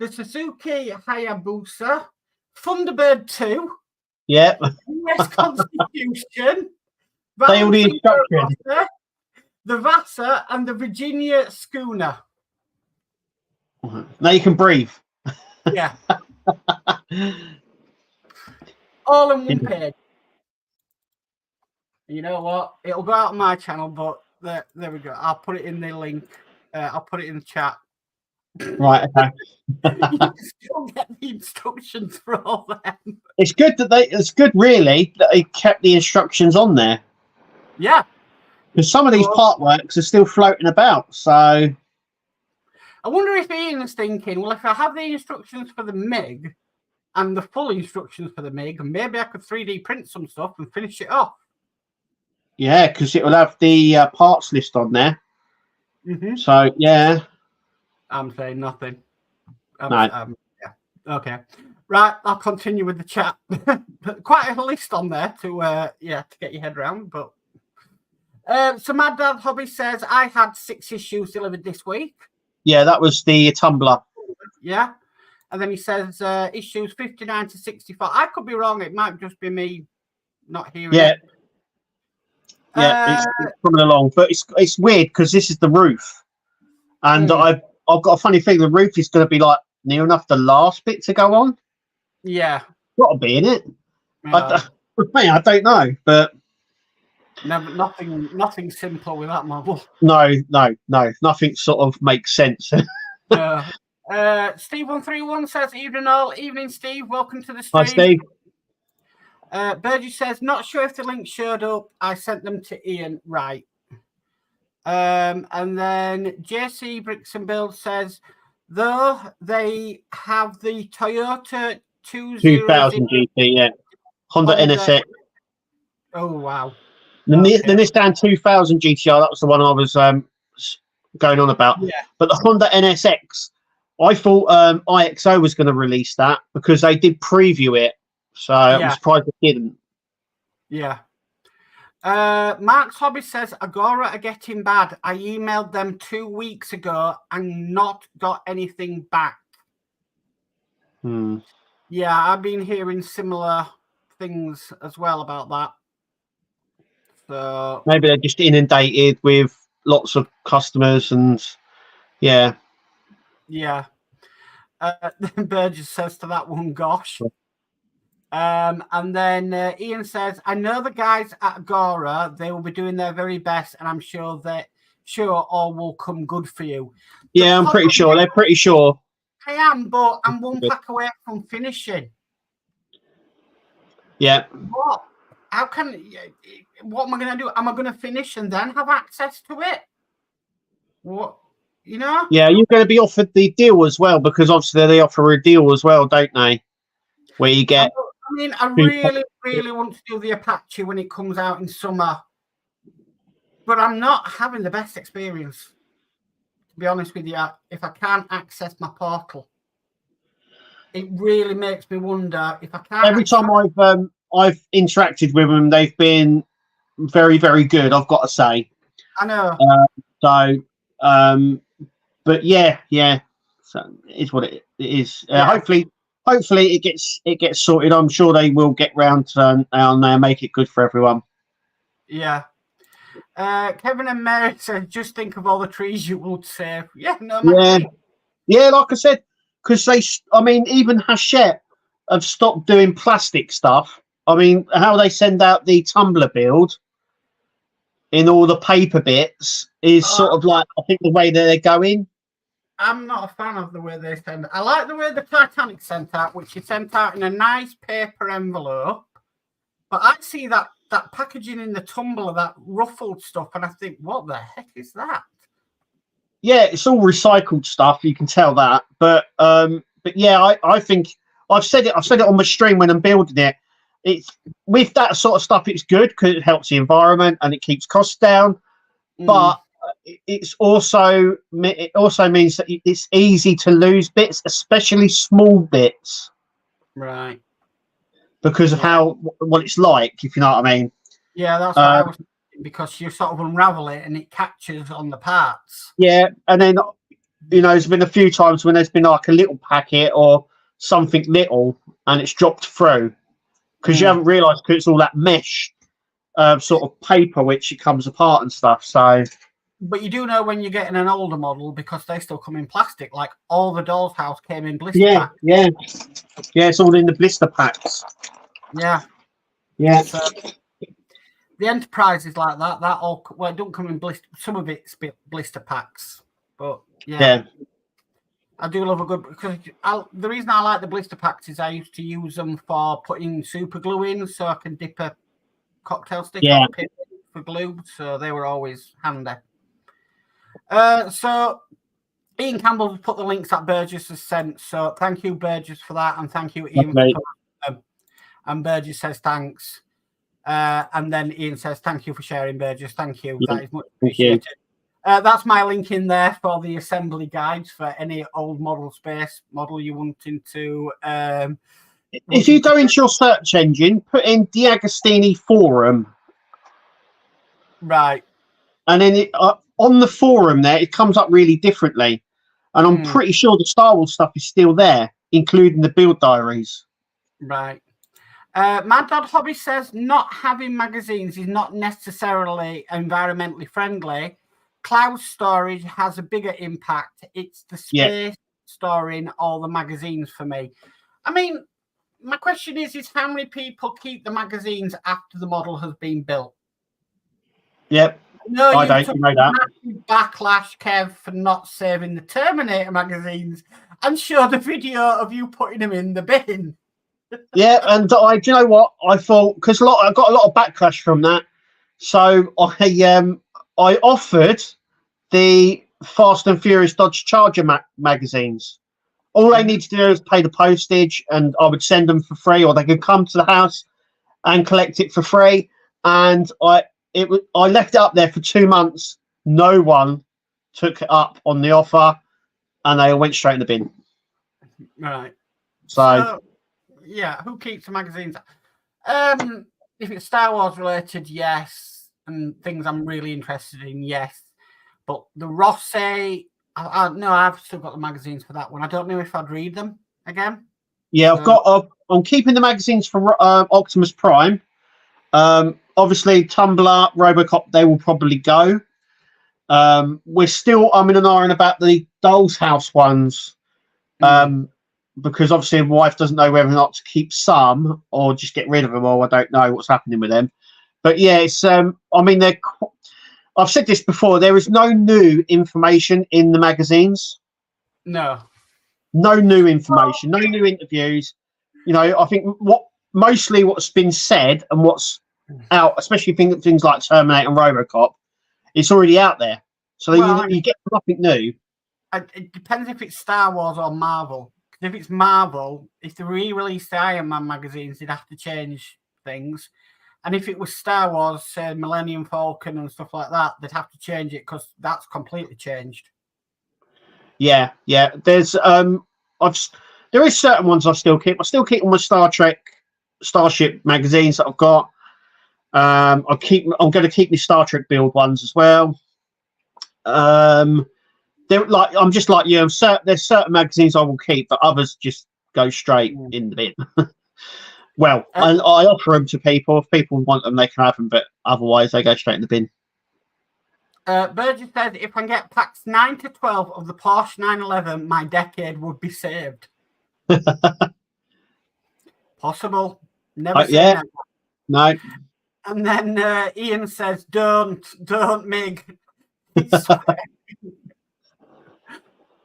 the Suzuki Hayabusa, Thunderbird 2, yeah, US Constitution, they all the instructions. The Vassar, and the Virginia Schooner. Now you can breathe. Yeah. All in one page. You know what? It'll go out on my channel, but there we go. I'll put it in the link. I'll put it in the chat. Right, okay. You can still get the instructions for all them. It's good really that they kept the instructions on there. Yeah. Because some of these partworks are still floating about, so I wonder if Ian's thinking, well, if I have the instructions for the MiG and the full instructions for the MiG, maybe I could 3D print some stuff and finish it off. Yeah, because it will have the parts list on there. Mm-hmm. So yeah, I'm saying nothing. No. Yeah. Okay. Right. I'll continue with the chat. Quite a list on there to get your head around. But so Mad Dad Hobby says I had 6 issues delivered this week. Yeah, that was the Tumblr. Yeah. And then he says issues 59 to 64. I could be wrong. It might just be me not hearing it. Yeah, it's coming along, but it's weird because this is the roof, and I've got a funny feeling the roof is going to be like near enough the last bit to go on. Yeah, got to be in it. I don't know, but nothing simple with that model. No, nothing sort of makes sense. Steve131 says evening Steve, welcome to the stream. Hi Steve. Burgess says, not sure if the link showed up. I sent them to Ian. Right. And then JC Bricks and Build says, though they have the Toyota 2000 GT, yeah. Honda NSX. Oh, wow. The Nissan 2000 GTR, that was the one I was going on about. Yeah. But the Honda NSX, I thought IXO was going to release that because they did preview it. So I'm surprised they didn't. Yeah. Mark's Hobby says Agora are getting bad. I emailed them 2 weeks ago and not got anything back. Yeah, I've been hearing similar things as well about that. So maybe they're just inundated with lots of customers and yeah. Burgess says to that one, gosh. And then Ian says, I know the guys at Agora, they will be doing their very best, and I'm sure all will come good for you. Yeah, I'm pretty sure. They're pretty sure. I am, but I'm one pack away from finishing. Yeah. What? What am I going to do? Am I going to finish and then have access to it? What? You know? Yeah, you're going to be offered the deal as well, because obviously they offer a deal as well, don't they? Where you get mean, I really want to do the Apache when it comes out in summer, but I'm not having the best experience. To be honest with you, if I can't access my portal, it really makes me wonder if I can't. Every time I've interacted with them, they've been very, very good. I've got to say. I know. But yeah. So it's what it is. Hopefully it gets sorted. I'm sure they will get round to and make it good for everyone. Yeah. Kevin and Mary said, just think of all the trees you would save. Yeah, no. Yeah, like I said, because even Hachette have stopped doing plastic stuff. I mean, how they send out the tumbler build in all the paper bits is sort of like, I think, the way that they're going. I'm not a fan of the way they send it. I like the way the Titanic sent out, which is sent out in a nice paper envelope. But I see that packaging in the tumbler, that ruffled stuff, and I think, what the heck is that? Yeah, it's all recycled stuff. You can tell that. But yeah, I think I've said it on my stream when I'm building it. It's with that sort of stuff, it's good because it helps the environment and it keeps costs down. But it also means that it's easy to lose bits, especially small bits. Right. Because of what it's like, if you know what I mean. Yeah, that's what I was thinking, because you sort of unravel it and it catches on the parts. Yeah, and then there's been a few times when there's been like a little packet or something little and it's dropped through because you haven't realised because it's all that mesh sort of paper which it comes apart and stuff. So, but you do know when you're getting an older model because they still come in plastic. Like all the Doll's House came in blister packs. Yeah, it's all in the blister packs. Yeah. So, the Enterprise is like that. That all it don't come in blister. Some of it's blister packs, but yeah. I do love a good because the reason I like the blister packs is I used to use them for putting super glue in, so I can dip a cocktail stick on for glue. So they were always handy. So Ian Campbell put the links that Burgess has sent. So thank you, Burgess, for that, and thank you, Ian. And Burgess says thanks. And then Ian says, thank you for sharing, Burgess. Thank you. That is much appreciated. That's my link in there for the assembly guides for any old model space model you're wanting to. If you go into your search engine, put in D'Agostini Forum. Right. And then on the forum there, it comes up really differently. And I'm pretty sure the Star Wars stuff is still there, including the build diaries. Right. Mad Dad Hobby says not having magazines is not necessarily environmentally friendly. Cloud storage has a bigger impact. It's the space storing all the magazines for me. I mean, my question is how many people keep the magazines after the model has been built? Yep. No, I don't know that. Backlash, Kev, for not saving the Terminator magazines and showed a video of you putting them in the bin. Yeah, and do you know what? I thought, because I got a lot of backlash from that. So I offered the Fast and Furious Dodge Charger magazines. All they need to do is pay the postage and I would send them for free, or they could come to the house and collect it for free. And I left it up there for 2 months. No one took it up on the offer and they all went straight in the bin. Right. So yeah, who keeps the magazines? If it's Star Wars related, yes. And things I'm really interested in, yes. But the Rossi, no, I've still got the magazines for that one. I don't know if I'd read them again. Yeah, I'm keeping the magazines for Optimus Prime. Obviously, Tumblr, Robocop, they will probably go. We're still umming and ahhing about the Doll's House ones. Because obviously my wife doesn't know whether or not to keep some or just get rid of them, or I don't know what's happening with them. But yeah, it's I've said this before, there is no new information in the magazines. No new information, no new interviews. I think what's been said and what's out, especially things like Terminator and Robocop, it's already out there. So you get nothing new. It depends if it's Star Wars or Marvel. If it's Marvel, if they re-released the Iron Man magazines, they'd have to change things. And if it was Star Wars, say Millennium Falcon and stuff like that, they'd have to change it because that's completely changed. Yeah. There's there is certain ones I still keep. I still keep all my Star Trek, Starship magazines that I've got. I'm going to keep my Star Trek build ones as well. They're like, I'm just like you. There's certain magazines I will keep, but others just go straight in the bin. Well, I offer them to people. If people want them, they can have them, but otherwise they go straight in the bin. Burgess says, if I can get packs 9 to 12 of the Porsche 911, my decade would be saved. Possible. Never say yeah. Never. No. And then Ian says, don't, Mig.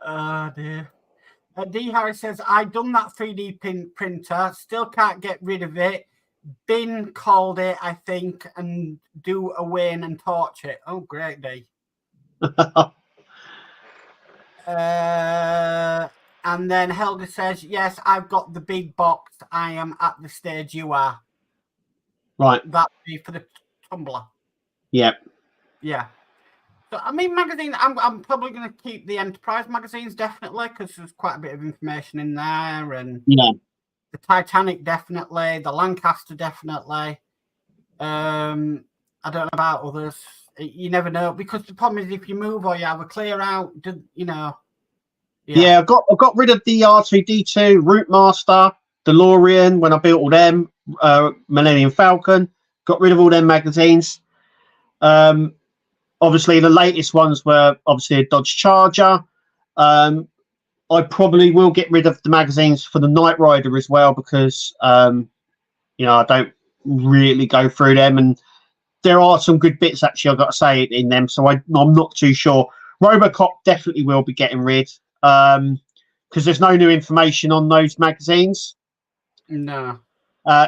Oh, dear. D. Harris says, I done that 3D printer, still can't get rid of it. Bin called it, I think, and do a win and torch it. Oh, great day. And then Helga says, yes, I've got the big box. I am at the stage you are. Right. That'd be for the tumbler. Yep. Yeah. So, I mean, magazine, I'm probably going to keep the Enterprise magazines, definitely, because there's quite a bit of information in there. And the Titanic, definitely. The Lancaster, definitely. I don't know about others. You never know. Because the problem is, if you move or you have a clear out, you know. Yeah, I got rid of the R2-D2, Route Master, DeLorean, when I built all them, Millennium Falcon. Got rid of all them magazines. Obviously, the latest ones were obviously a Dodge Charger. I probably will get rid of the magazines for the Knight Rider as well because, I don't really go through them. And there are some good bits, actually, I've got to say, in them. So I'm not too sure. RoboCop definitely will be getting rid because there's no new information on those magazines. No.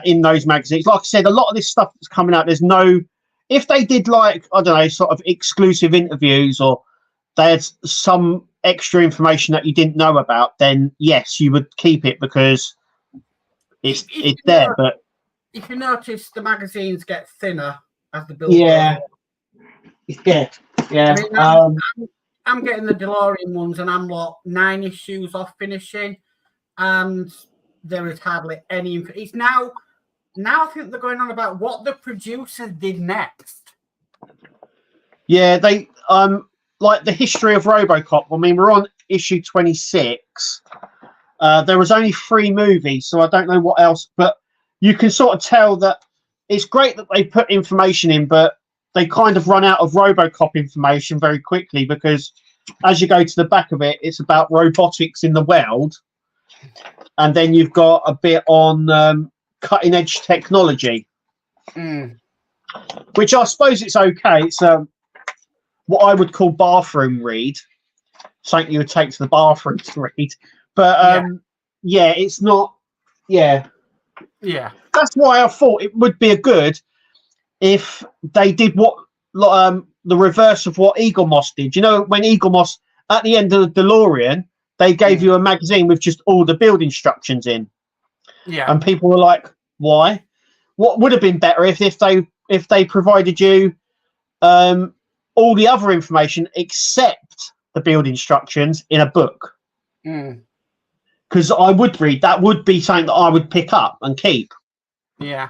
In those magazines. Like I said, a lot of this stuff that's coming out, there's no... If they did, like, I don't know, sort of exclusive interviews or they had some extra information that you didn't know about, then yes, you would keep it because it's there. But if you notice, the magazines get thinner as the build. Yeah. I mean, I'm getting the DeLorean ones, and I'm like 9 issues off finishing, and there is hardly any. It's now I think they're going on about what the producers did next. Yeah, they like the history of RoboCop. I mean, we're on issue 26. There was only 3 movies, so I don't know what else. But you can sort of tell that it's great that they put information in, but they kind of run out of RoboCop information very quickly because as you go to the back of it, it's about robotics in the world, and then you've got a bit on cutting edge technology, which I suppose it's okay. It's what I would call bathroom read, something you would take to the bathroom to read. But it's not. Yeah. That's why I thought it would be a good if they did what the reverse of what Eagle Moss did. You know, when Eagle Moss at the end of the DeLorean, they gave you a magazine with just all the build instructions in. Yeah. And people were like, "Why? What would have been better if they provided you all the other information except the build instructions in a book?" Because I would read that would be something that I would pick up and keep. Yeah.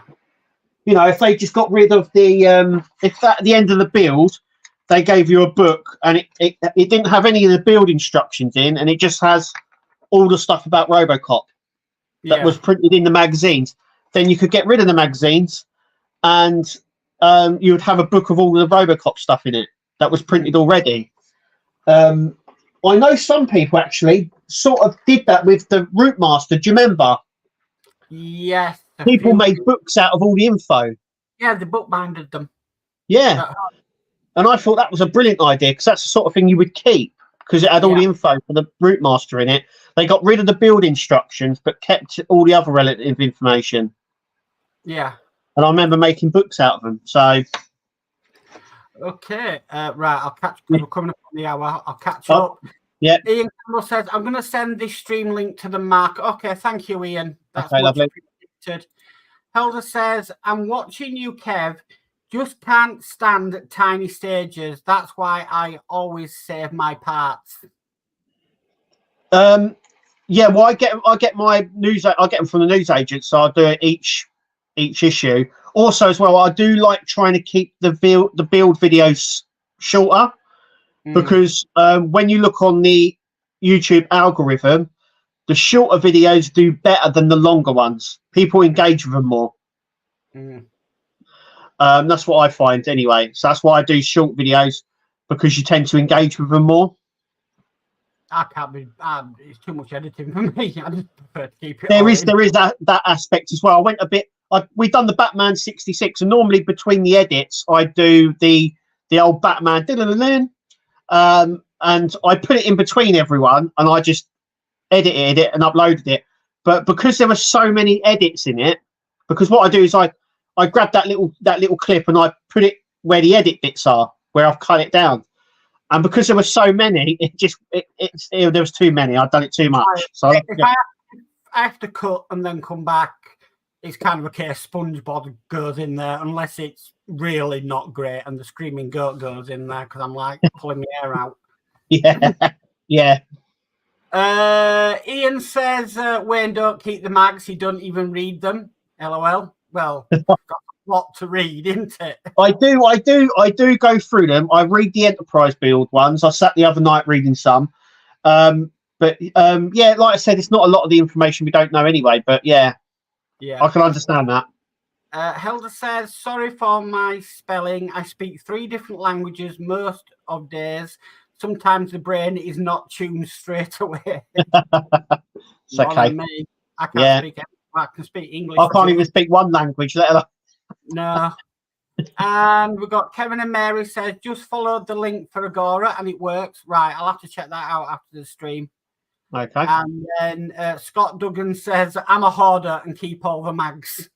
You know, if they just got rid of the if at the end of the build they gave you a book and it didn't have any of the build instructions in, and it just has all the stuff about RoboCop that was printed in the magazines, then you could get rid of the magazines and you would have a book of all the RoboCop stuff in it that was printed already. I know some people actually sort of did that with the Route Master. Do you remember? Yes. People made books out of all the info. Yeah, they bookbinded them. Yeah. And I thought that was a brilliant idea because that's the sort of thing you would keep because it had all the info for the Route Master in it. They got rid of the build instructions but kept all the other relative information. Yeah. And I remember making books out of them. So. Okay. Right. I'll catch. We're coming up on the hour. I'll catch up. Yeah. Ian Campbell says, I'm going to send this stream link to the mark. Okay, thank you, Ian. That's okay, much lovely. appreciated. Helder says, I'm watching you, Kev. Just can't stand tiny stages. That's why I always save my parts. Yeah, well, I get my news. I get them from the news agent, so I do it each issue. Also, as well, I do like trying to keep the build videos shorter because when you look on the YouTube algorithm, the shorter videos do better than the longer ones. People engage with them more. That's what I find anyway. So that's why I do short videos, because you tend to engage with them more. I can't be. It's too much editing for me. I just prefer to keep it. There is that aspect as well. I went a bit. We've done the Batman 66, and normally between the edits, I do the old Batman, and I put it in between everyone, and I just edited it and uploaded it. But because there were so many edits in it, because what I do is I grab that little clip and I put it where the edit bits are, where I've cut it down. And because there were so many, there was too many. I've done it too much. So if I have to cut and then come back, it's kind of a case SpongeBob goes in there, unless it's really not great and the screaming goat goes in there, because I'm like pulling my hair out. Yeah. Ian says, Wayne don't keep the mags. He don't even read them. LOL. Well, got a lot to read, isn't it? I do go through them. I read the Enterprise build ones. I sat the other night reading some. But yeah, like I said, it's not a lot of the information we don't know anyway. But yeah, I can understand that. Helder says, sorry for my spelling. I speak 3 different languages most of days. Sometimes the brain is not tuned straight away. It's okay. Me. I can't speak. I can speak English. I can't even speak one language, let alone. No. And we've got Kevin and Mary says, just followed the link for Agora and it works. Right, I'll have to check that out after the stream. Okay. And then Scott Duggan says, I'm a hoarder and keep all the mags.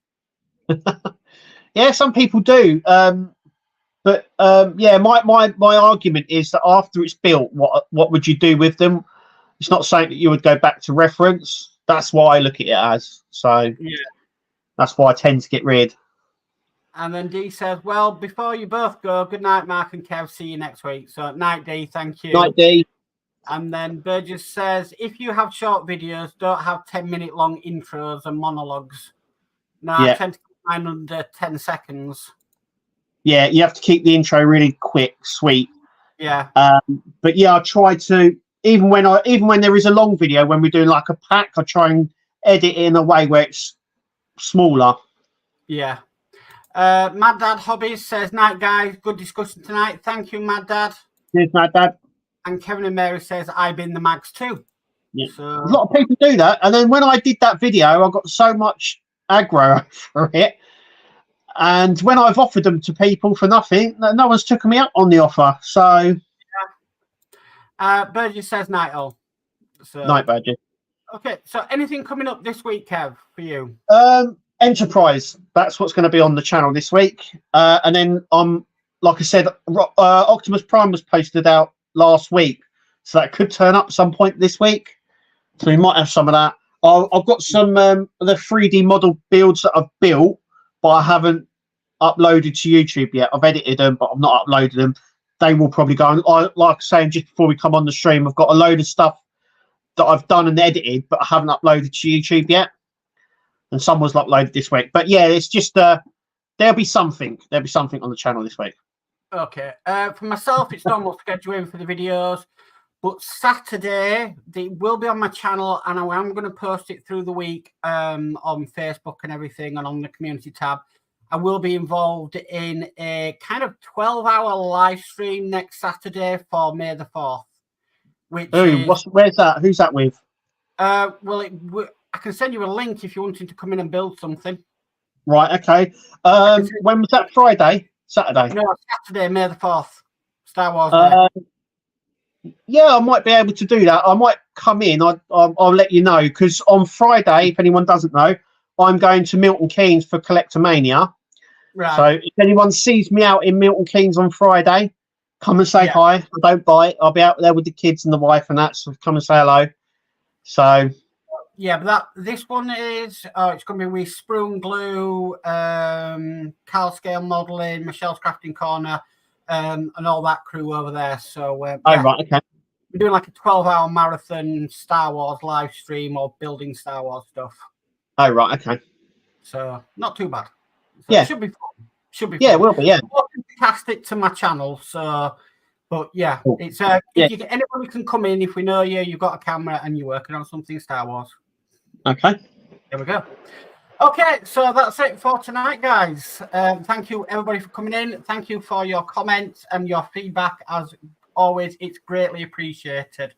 Yeah, some people do. But yeah, my argument is that after it's built, what would you do with them? It's not something that you would go back to reference. That's why I look at it as. So yeah, that's why I tend to get rid. And then D says, well, before you both go, good night, Mark and Kev. See you next week. So night, D. Thank you. Night, D. And then Burgess says, if you have short videos, don't have 10-minute long intros and monologues. No, I tend to keep mine under 10 seconds. Yeah, you have to keep the intro really quick, sweet. Yeah. But yeah, I try to, even when there is a long video, when we're doing like a pack, I try and edit it in a way where it's smaller. Yeah. Mad Dad Hobbies says, night guys, good discussion tonight. Thank you, Mad Dad. Cheers, Mad Dad. And Kevin and Mary says, I've been the mags too. Yeah. So a lot of people do that. And then when I did that video, I got so much aggro for it. And when I've offered them to people for nothing, no one's taken me up on the offer. So yeah. Burgess says night all. So, night, Burgess. Okay, so anything coming up this week, Kev, for you? Enterprise. That's what's going to be on the channel this week. And then like I said, Optimus Prime was posted out last week, so that could turn up some point this week. So we might have some of that. I've got some the 3D model builds that I've built, but I haven't uploaded to YouTube yet. I've edited them, but I've not uploaded them. They will probably go on. Like saying just before we come on the stream, I've got a load of stuff that I've done and edited, but I haven't uploaded to YouTube yet. And some was uploaded this week. But yeah, it's just there'll be something. There'll be something on the channel this week. Okay. For myself, it's normal scheduling for the videos. But Saturday, they will be on my channel, and I am going to post it through the week on Facebook and everything, and on the community tab. I will be involved in a kind of 12-hour live stream next Saturday for May the 4th. Where's that? Who's that with? Well, I can send you a link if you wanted to come in and build something. Right, okay. When was that? Friday? Saturday? No, Saturday, May the 4th. Star Wars Day. Yeah, I might be able to do that. I might come in. I'll let you know, because on Friday, if anyone doesn't know, I'm going to Milton Keynes for Collectomania. Right. So if anyone sees me out in Milton Keynes on Friday, come and say hi. I don't bite. I'll be out there with the kids and the wife and that. So come and say hello. So. Yeah, but this one is it's going to be with Sprue and Glue, Carl Scale Modelling, Michelle's Crafting Corner, and all that crew over there. So right, okay. We're doing like a 12-hour marathon Star Wars live stream or building Star Wars stuff. Oh right, okay. So not too bad. So yeah, it should be fun. Should be. Yeah, fun. it will be. Yeah. I'll cast it to my channel. So, but yeah, it's if you get anybody can come in if we know you've got a camera and you're working on something Star Wars. Okay. There we go. Okay, so that's it for tonight, guys. Thank you, everybody, for coming in. Thank you for your comments and your feedback. As always, it's greatly appreciated.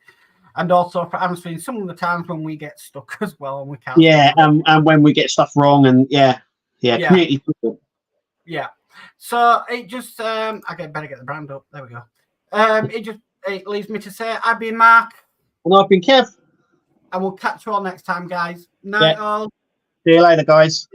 And also for answering some of the times when we get stuck as well and we can't. Yeah, and when we get stuff wrong and community people. Yeah. So it just I better get the brand up. There we go. It leaves me to say I've been Mark. And I've been Kev. And we'll catch you all next time, guys. Night all. See you later, guys.